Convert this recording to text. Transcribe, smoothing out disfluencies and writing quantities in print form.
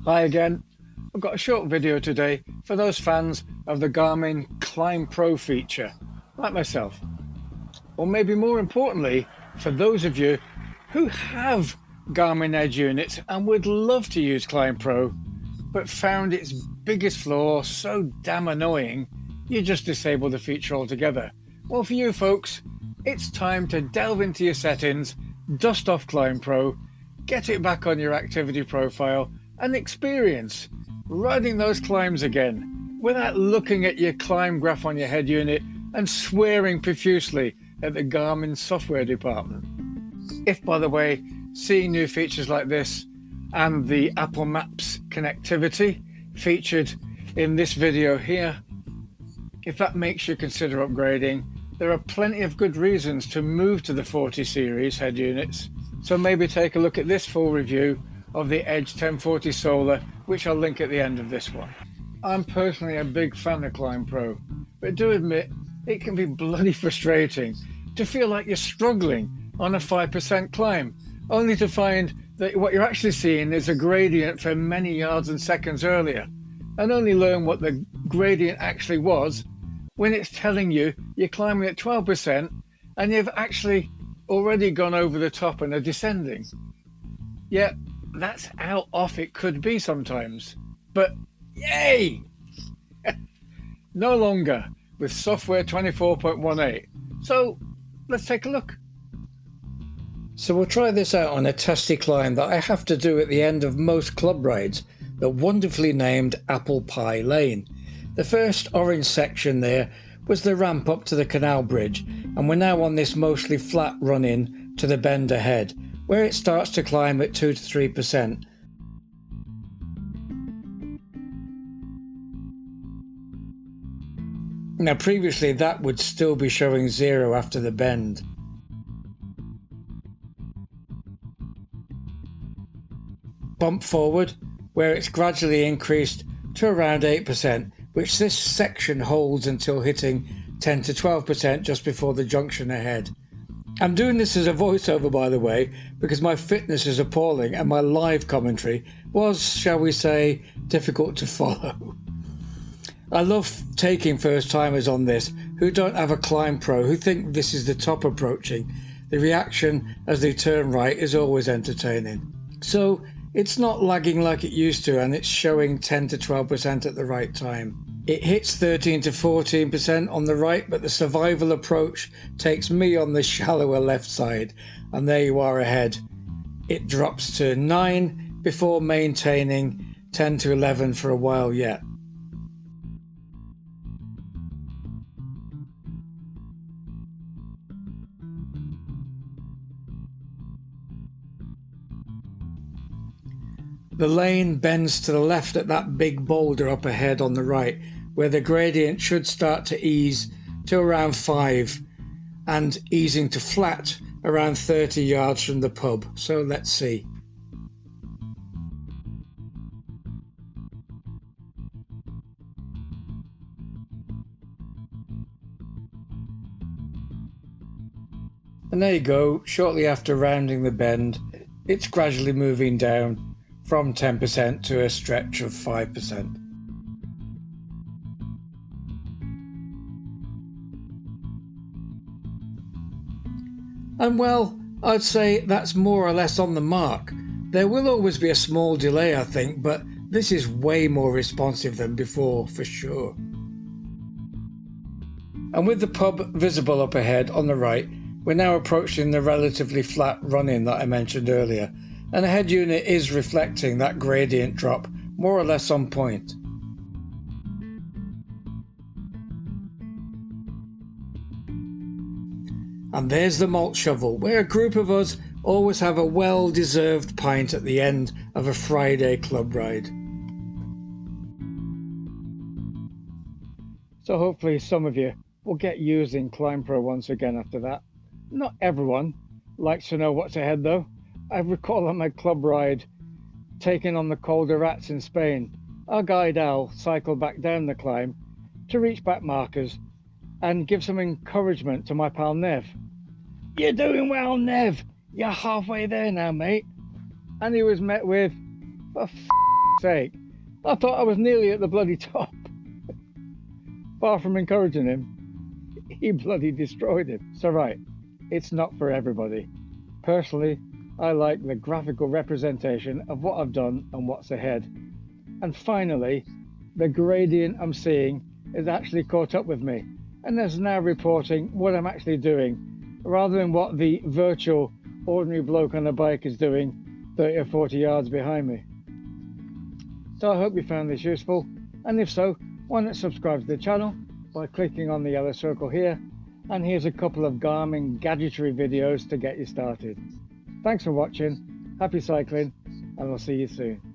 Hi again. I've got a short video today for those fans of the Garmin ClimbPro feature, like myself. Or maybe more importantly, for those of you who have Garmin Edge units and would love to use ClimbPro, but found its biggest flaw so damn annoying, you just disable the feature altogether. Well, for you folks, it's time to delve into your settings, dust off ClimbPro, get it back on your activity profile, and experience riding those climbs again without looking at your climb graph on your head unit and swearing profusely at the Garmin software department. If, by the way, seeing new features like this and the Apple Maps connectivity featured in this video here, if that makes you consider upgrading, there are plenty of good reasons to move to the 40 series head units. So maybe take a look at this full review of the Edge 1040 Solar, which I'll link at the end of this one. I'm personally a big fan of ClimbPro, but do admit it can be bloody frustrating to feel like you're struggling on a 5% climb, only to find that what you're actually seeing is a gradient for many yards and seconds earlier, and only learn what the gradient actually was when it's telling you you're climbing at 12% and you've actually already gone over the top and are descending. Yeah, that's how off it could be sometimes. But yay! No longer with software 24.18. So let's take a look. So we'll try this out on a testy climb that I have to do at the end of most club rides, the wonderfully named Apple Pie Lane. The first orange section there was the ramp up to the canal bridge, and we're now on this mostly flat run in to the bend ahead, where it starts to climb at 2 to 3%. Now previously that would still be showing 0 after the bend. Bump forward, where it's gradually increased to around 8%, which this section holds until hitting 10 to 12% just before the junction ahead. I'm doing this as a voiceover, by the way, because my fitness is appalling and my live commentary was, shall we say, difficult to follow. I love taking first timers on this who don't have a ClimbPro, who think this is the top approaching. The reaction as they turn right is always entertaining. So it's not lagging like it used to, and it's showing 10 to 12% at the right time. It hits 13 to 14% on the right, but the survival approach takes me on the shallower left side, and there you are ahead. It drops to 9 before maintaining 10 to 11 for a while yet. The lane bends to the left at that big boulder up ahead on the right, where the gradient should start to ease to around 5 and easing to flat around 30 yards from the pub. So let's see. And there you go, shortly after rounding the bend, it's gradually moving down from 10% to a stretch of 5%. And well, I'd say that's more or less on the mark. There will always be a small delay, I think, but this is way more responsive than before, for sure. And with the pub visible up ahead on the right, we're now approaching the relatively flat run-in that I mentioned earlier, and the head unit is reflecting that gradient drop more or less on point. And there's the malt shovel, where a group of us always have a well-deserved pint at the end of a Friday club ride. So hopefully some of you will get using ClimbPro once again after that. Not everyone likes to know what's ahead though. I recall on my club ride taking on the colder rats in Spain, our guide Al cycled back down the climb to reach back markers and give some encouragement to my pal Nev. "You're doing well, Nev. You're halfway there now, mate." And he was met with, "For sake. I thought I was nearly at the bloody top. Far from encouraging him, he bloody destroyed it. So right, it's not for everybody. Personally, I like the graphical representation of what I've done and what's ahead. And finally, the gradient I'm seeing is actually caught up with me, and is now reporting what I'm actually doing, rather than what the virtual ordinary bloke on a bike is doing 30 or 40 yards behind me. So I hope you found this useful, and if so, why not subscribe to the channel by clicking on the yellow circle here, and here's a couple of Garmin gadgetry videos to get you started. Thanks for watching, happy cycling, and I'll see you soon.